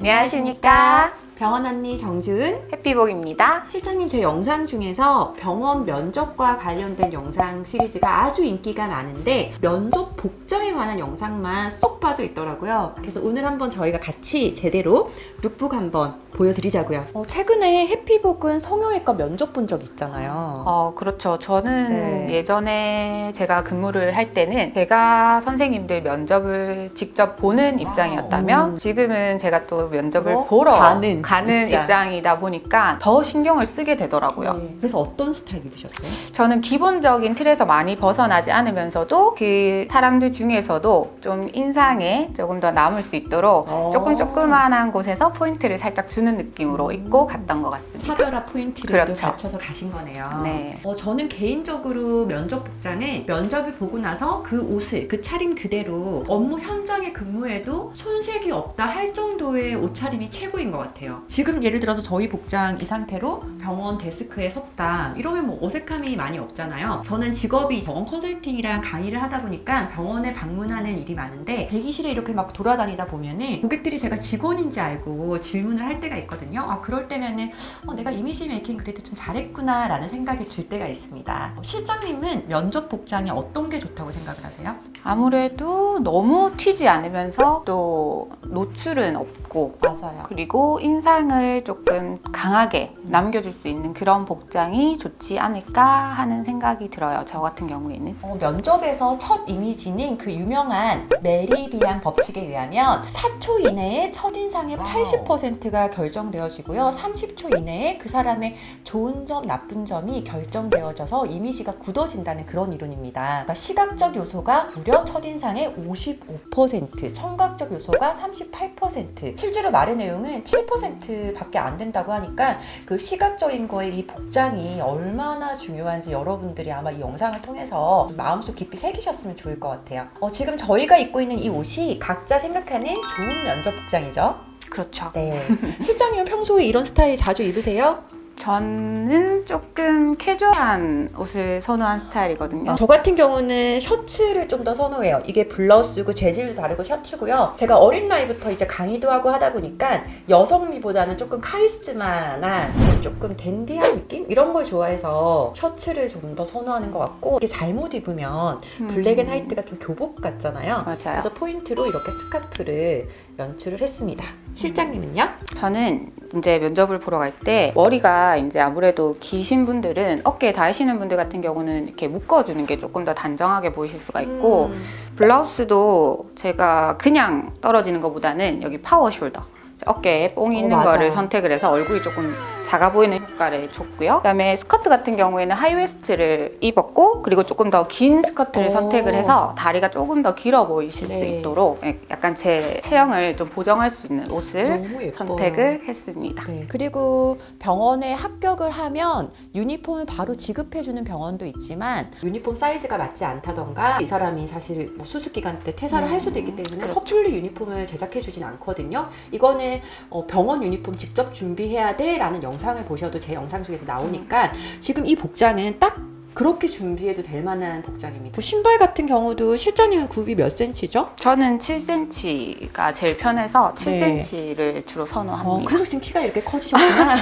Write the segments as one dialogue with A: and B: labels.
A: 안녕하십니까.
B: 병원 언니 정주은
A: 해피복입니다.
B: 실장님, 제 영상 중에서 병원 면접과 관련된 영상 시리즈가 아주 인기가 많은데 면접 복장에 관한 영상만 쏙 빠져 있더라고요. 그래서 오늘 한번 저희가 같이 제대로 룩북 한번 보여드리자고요. 최근에 해피복은 성형외과 면접 본 적 있잖아요.
A: 그렇죠. 저는 예전에 제가 근무를 할 때는 제가 선생님들 면접을 직접 보는 입장이었다면 지금은 제가 또 면접을 보러 가는 입장이다 보니까 더 신경을 쓰게 되더라고요.
B: 그래서 어떤 스타일 입으셨어요?
A: 저는 기본적인 틀에서 많이 벗어나지 않으면서도 그 사람들 중에서도 좀 인상에 조금 더 남을 수 있도록 조그만한 곳에서 포인트를 살짝 주는 느낌으로 입고 갔던 것 같습니다.
B: 차별화 포인트를
A: 그렇죠.
B: 또 갖춰서 가신 거네요.
A: 네.
B: 저는 개인적으로 면접 복장은 면접을 보고 나서 그 옷을, 그 차림 그대로 업무 현장에 근무해도 손색이 없다 할 정도의 옷차림이 최고인 것 같아요. 지금 예를 들어서 저희 복장 이 상태로 병원 데스크에 섰다 이러면 뭐 어색함이 많이 없잖아요. 저는 직업이 병원 컨설팅이랑 강의를 하다 보니까 병원에 방문하는 일이 많은데 대기실에 이렇게 막 돌아다니다 보면은 고객들이 제가 직원인지 알고 질문을 할 때가 있거든요. 그럴 때면은 내가 이미지 메이킹 그래도 좀 잘했구나 라는 생각이 들 때가 있습니다. 실장님은 면접 복장에 어떤 게 좋다고 생각을 하세요?
A: 아무래도 너무 튀지 않으면서 또 노출은 없고,
B: 맞아요.
A: 그리고 인상을 조금 강하게 남겨줄 수 있는 그런 복장이 좋지 않을까 하는 생각이 들어요. 저 같은 경우에는.
B: 면접에서 첫 이미지는 그 유명한 메리비안 법칙에 의하면 4초 이내에 첫인상의 80%가 결정되어지고요. 30초 이내에 그 사람의 좋은 점, 나쁜 점이 결정되어져서 이미지가 굳어진다는 그런 이론입니다. 그러니까 시각적 요소가 무려 첫인상의 55%, 청각적 요소가 38%, 실제로 말의 내용은 7%밖에 안 된다고 하니까 그 시각적인 거에 이 복장이 얼마나 중요한지 여러분들이 아마 이 영상을 통해서 마음속 깊이 새기셨으면 좋을 것 같아요. 지금 저희가 입고 있는 이 옷이 각자 생각하는 좋은 면접 복장이죠.
A: 그렇죠.
B: 네. 실장님은 평소에 이런 스타일 자주 입으세요?
A: 저는 조금 캐주얼한 옷을 선호한 스타일이거든요.
B: 저 같은 경우는 셔츠를 좀 더 선호해요. 이게 블라우스고 재질도 다르고 셔츠고요. 제가 어린 나이부터 이제 강의도 하고 하다 보니까 여성미보다는 조금 카리스마나 조금 댄디한 느낌? 이런 걸 좋아해서 셔츠를 좀 더 선호하는 것 같고, 이게 잘못 입으면 블랙 앤 화이트가 좀 교복 같잖아요.
A: 맞아요.
B: 그래서 포인트로 이렇게 스카프를 연출을 했습니다. 실장님은요?
A: 저는 이제 면접을 보러 갈 때 머리가 이제 아무래도 기신 분들은 어깨에 닿으시는 분들 같은 경우는 이렇게 묶어주는 게 조금 더 단정하게 보이실 수가 있고, 블라우스도 제가 그냥 떨어지는 것보다는 여기 파워 숄더, 어깨에 뽕이 있는 거를 선택을 해서 얼굴이 조금 작아 보이는 효과를 줬고요. 그다음에 스커트 같은 경우에는 하이웨스트를 입었고, 그리고 조금 더 긴 스커트를 선택을 해서 다리가 조금 더 길어 보이실 수 있도록 약간 제 체형을 좀 보정할 수 있는 옷을 선택을 했습니다.
B: 그리고 병원에 합격을 하면 유니폼을 바로 지급해주는 병원도 있지만 유니폼 사이즈가 맞지 않다던가 이 사람이 사실 뭐 수습기간 때 퇴사를 할 수도 있기 때문에 섣불리 유니폼을 제작해주진 않거든요. 이거는 병원 유니폼 직접 준비해야 돼 라는 영상을 보셔도 제 영상 중에서 나오니까 지금 이 복장은 딱 그렇게 준비해도 될 만한 복장입니다. 신발 같은 경우도 실장님은 굽이 몇 cm죠?
A: 저는 7cm가 제일 편해서 7cm를 주로 선호합니다.
B: 그래서 지금 키가 이렇게 커지셨구나.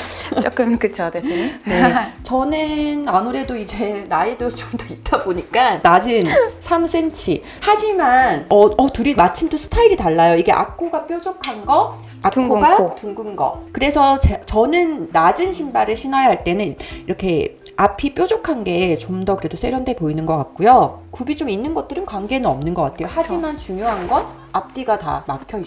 A: 조금 그쵸, 대표님?
B: 네. 저는 아무래도 이제 나이도 좀 더 있다 보니까 낮은 3cm. 하지만 둘이 마침 또 스타일이 달라요. 이게 앞코가 뾰족한 거, 앞코가 둥근 거. 그래서 저는 낮은 신발을 신어야 할 때는 이렇게 앞이 뾰족한 게 좀 더 그래도 세련돼 보이는 것 같고요. 굽이 좀 있는 것들은 관계는 없는 것 같아요. 하지만 중요한 건 앞뒤가 다 막혀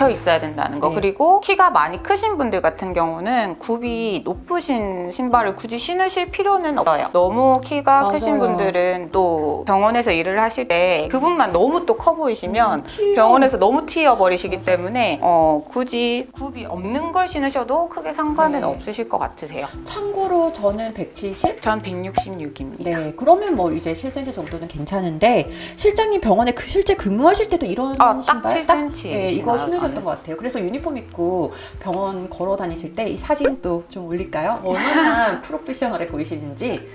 B: 있어야
A: 된다는 거. 그리고 키가 많이 크신 분들 같은 경우는 굽이 높으신 신발을 굳이 신으실 필요는 없어요. 너무 키가 크신 분들은 또 병원에서 일을 하실 때 그분만 너무 또 커 보이시면 병원에서 너무 튀어버리시기 때문에 굳이 굽이 없는 걸 신으셔도 크게 상관은 없으실 것 같으세요.
B: 참고로 저는 170?
A: 전 166입니다.
B: 네, 그러면 뭐 이제 7cm 정도는 괜찮은데 실장님 병원에 실제 근무하실 때도 이런 신발?
A: 딱 7cm
B: 이거 신으셨던 것 같아요. 그래서 유니폼 입고 병원 걸어 다니실 때 이 사진도 좀 올릴까요? 얼마나 프로페셔널해 보이시는지.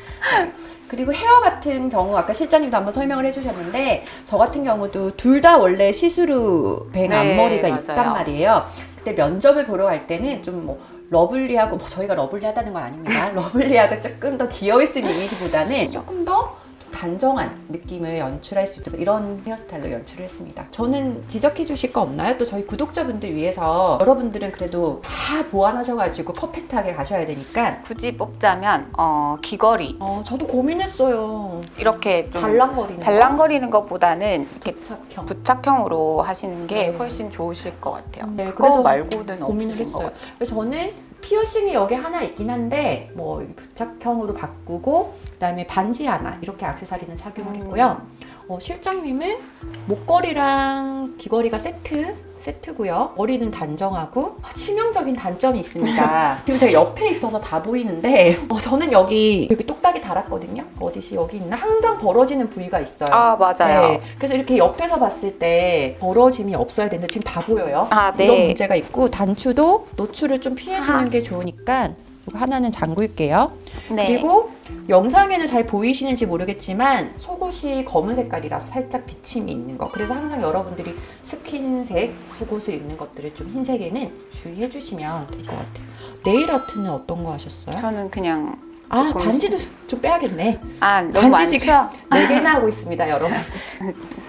B: 그리고 헤어 같은 경우 아까 실장님도 한번 설명을 해주셨는데 저 같은 경우도 둘 다 원래 시스루 뱅 앞머리가 있단 말이에요. 근데 면접을 보러 갈 때는 좀 뭐 러블리하고, 뭐 저희가 러블리하다는 건 아닙니다. 러블리하고 조금 더 귀여울쓴 이미지보다는 조금 더 단정한 느낌을 연출할 수 있도록 이런 헤어스타일로 연출을 했습니다. 저는 지적해 주실 거 없나요? 또 저희 구독자분들 위해서, 여러분들은 그래도 다 보완하셔가지고 퍼펙트하게 가셔야 되니까.
A: 굳이 뽑자면 귀걸이
B: 저도 고민했어요.
A: 이렇게 좀
B: 달랑거리는
A: 달랑거리는 것보다는 이렇게
B: 부착형.
A: 부착형으로 하시는 게
B: 네.
A: 훨씬 좋으실 것 같아요.
B: 네,
A: 그거
B: 그래서
A: 말고는
B: 고민을
A: 없으신 것
B: 했어요.
A: 같아요.
B: 그래서 저는 피어싱이 여기 하나 있긴 한데 뭐 부착형으로 바꾸고, 그다음에 반지 하나 이렇게 액세서리는 착용을 했고요. 실장님은 목걸이랑 귀걸이가 세트고요. 머리는 단정하고 치명적인 단점이 있습니다. 지금 제가 옆에 있어서 다 보이는데 저는 여기 똑딱이 달았거든요. 어디시 여기 있나? 항상 벌어지는 부위가 있어요.
A: 아, 맞아요.
B: 네, 그래서 이렇게 옆에서 봤을 때 벌어짐이 없어야 되는데 지금 다 보여요.
A: 아, 네.
B: 이런 문제가 있고, 단추도 노출을 좀 피해주는 게 좋으니까 이거 하나는 잠글게요.
A: 네.
B: 그리고 영상에는 잘 보이시는지 모르겠지만 속옷이 검은 색깔이라서 살짝 비침이 있는 거. 그래서 항상 여러분들이 스킨색 속옷을 입는 것들을 좀 흰색에는 주의해 주시면 될 것 같아요. 네일 아트는 어떤 거 하셨어요?
A: 저는 그냥
B: 아,
A: 조금
B: 반지도 좀 빼야겠네.
A: 너무
B: 반지 지금
A: 많죠?
B: 4개나 하고 있습니다, 여러분.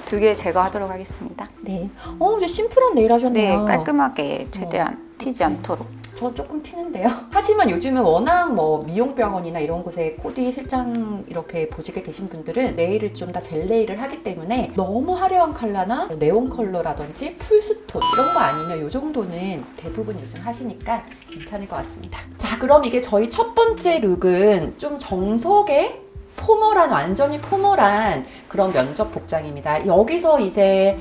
A: 2개 제거하도록 하겠습니다.
B: 네. 이제 심플한 네일
A: 네,
B: 하셨네요.
A: 깔끔하게 최대한 튀지 않도록.
B: 저 조금 튀는데요. 하지만 요즘은 워낙 뭐 미용병원이나 이런 곳에 코디 실장 이렇게 보직에 계신 분들은 네일을 좀 다 젤 네일을 하기 때문에 너무 화려한 컬러나 네온 컬러라든지 풀스톤 이런 거 아니면 이 정도는 대부분 요즘 하시니까 괜찮을 것 같습니다. 자, 그럼 이게 저희 첫 번째 룩은 좀 정석의 완전히 포멀한 그런 면접 복장입니다. 여기서 이제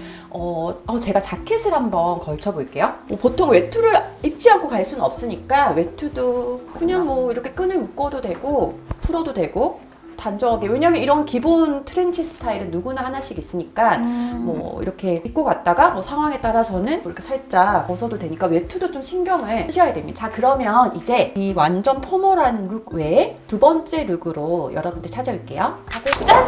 B: 제가 자켓을 한번 걸쳐 볼게요. 보통 외투를 입지 않고 갈 수는 없으니까 외투도 그냥 뭐 이렇게 끈을 묶어도 되고 풀어도 되고 단정하게, 왜냐면 이런 기본 트렌치 스타일은 누구나 하나씩 있으니까 뭐 이렇게 입고 갔다가 뭐 상황에 따라서는 이렇게 살짝 벗어도 되니까 외투도 좀 신경을 쓰셔야 됩니다. 자, 그러면 이제 이 완전 포멀한 룩 외에 두 번째 룩으로 여러분들 찾아올게요. 하고 짠!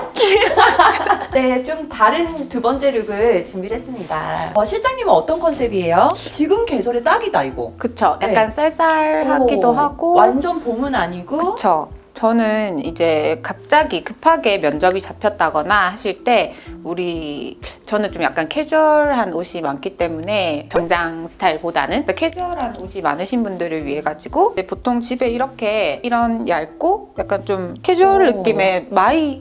B: 네, 좀 다른 두 번째 룩을 준비를 했습니다. 실장님은 어떤 컨셉이에요? 지금 계절에 딱이다 이거.
A: 그쵸. 약간 쌀쌀하기도 하고.
B: 완전 봄은 아니고.
A: 그쵸. 저는 이제 갑자기 급하게 면접이 잡혔다거나 하실 때 저는 좀 약간 캐주얼한 옷이 많기 때문에 정장 스타일보다는 캐주얼한 옷이 많으신 분들을 위해 가지고 보통 집에 이런 얇고 약간 좀 캐주얼 느낌의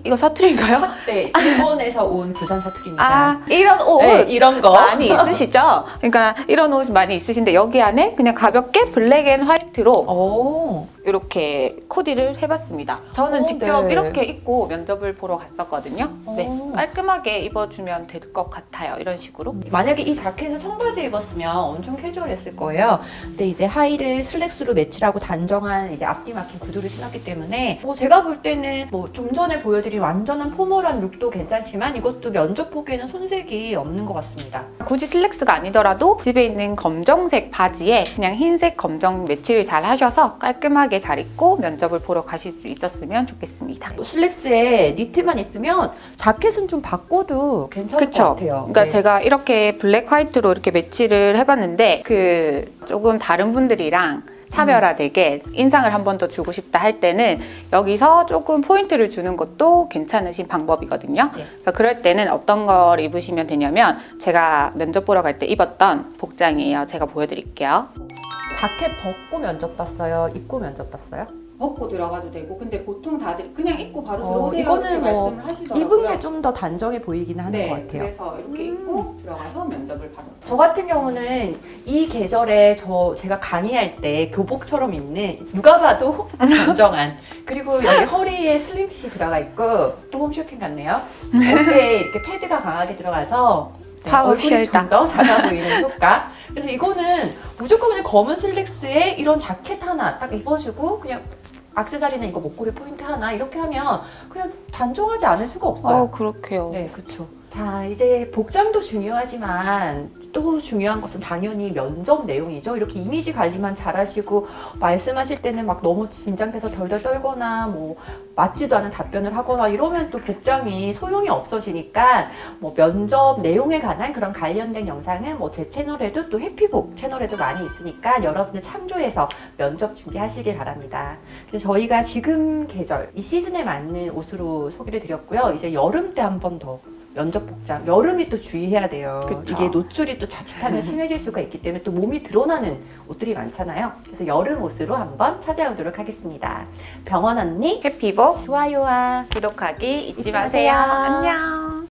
A: 이거 사투리인가요?
B: 네, 일본에서 온 부산 사투리입니다.
A: 아, 이런 옷
B: 네, 이런 거
A: 많이 있으시죠? 그러니까 이런 옷이 많이 있으신데 여기 안에 그냥 가볍게 블랙 앤 화이트로 이렇게 코디를 해봤습니다. 저는 직접
B: 네.
A: 이렇게 입고 면접을 보러 갔었거든요. 네, 깔끔하게 입어주면 될 것 같아요. 이런 식으로.
B: 만약에 이 자켓을 청바지 입었으면 엄청 캐주얼했을 거예요. 근데 이제 하의를 슬랙스로 매치하고 단정한 이제 앞뒤 막힌 구두를 신었기 때문에 제가 볼 때는 뭐 좀 전에 보여드린 완전한 포멀한 룩도 괜찮지만 이것도 면접 보기에는 손색이 없는 것 같습니다.
A: 굳이 슬랙스가 아니더라도 집에 있는 검정색 바지에 그냥 흰색 검정 매치를 잘 하셔서 깔끔하게 잘 입고 면접을 보러 가실 수 있었으면 좋겠습니다.
B: 슬랙스에 니트만 있으면 자켓은 좀 바꿔도 괜찮을 것 같아요.
A: 그러니까
B: 네.
A: 제가 이렇게 블랙 화이트로 이렇게 매치를 해봤는데 조금 다른 분들이랑 차별화되게 인상을 한 번 더 주고 싶다 할 때는 여기서 조금 포인트를 주는 것도 괜찮으신 방법이거든요.
B: 네.
A: 그래서 그럴 때는 어떤 걸 입으시면 되냐면 제가 면접 보러 갈 때 입었던 복장이에요. 제가 보여드릴게요.
B: 자켓 벗고 면접 봤어요? 입고 면접 봤어요?
A: 벗고 들어가도 되고, 근데 보통 다들 그냥 입고 바로 들어오세요
B: 이거는
A: 이렇게
B: 뭐
A: 말씀을 하시더라고요.
B: 입은 게 좀 더 단정해 보이기는 하는
A: 네,
B: 것 같아요.
A: 그래서 이렇게 입고 들어가서 면접을 받았어요.
B: 저 같은 경우는 이 계절에 제가 강의할 때 교복처럼 입는 누가 봐도 단정한, 그리고 여기 허리에 슬림핏이 들어가 있고 또 홈쇼핑 같네요. 어깨에 이렇게 패드가 강하게 들어가서
A: 파워
B: 얼굴이
A: 쉘터.
B: 좀 더 작아 보이는 효과. 그래서 이거는 무조건 그냥 검은 슬랙스에 이런 자켓 하나 딱 입어주고 그냥 액세서리는 이거 목걸이 포인트 하나 이렇게 하면 그냥 단정하지 않을 수가 없어요.
A: 그렇게요.
B: 네, 그렇죠. 자, 이제 복장도 중요하지만 또 중요한 것은 당연히 면접 내용이죠. 이렇게 이미지 관리만 잘하시고 말씀하실 때는 막 너무 긴장돼서 덜덜 떨거나 뭐 맞지도 않은 답변을 하거나 이러면 또 복장이 소용이 없어지니까 뭐 면접 내용에 관한 그런 관련된 영상은 뭐 제 채널에도 또 해피복 채널에도 많이 있으니까 여러분들 참조해서 면접 준비하시길 바랍니다. 그래서 저희가 지금 계절 이 시즌에 맞는 옷으로 소개를 드렸고요. 이제 여름 때 한 번 더 면접 복장, 여름이 또 주의해야 돼요.
A: 그쵸.
B: 이게 노출이 또 자칫하면 심해질 수가 있기 때문에 또 몸이 드러나는 옷들이 많잖아요. 그래서 여름 옷으로 한번 찾아오도록 하겠습니다. 병원 언니
A: 해피복
B: 좋아요와
A: 구독하기 잊지
B: 잊지
A: 마세요.
B: 마세요.
A: 안녕.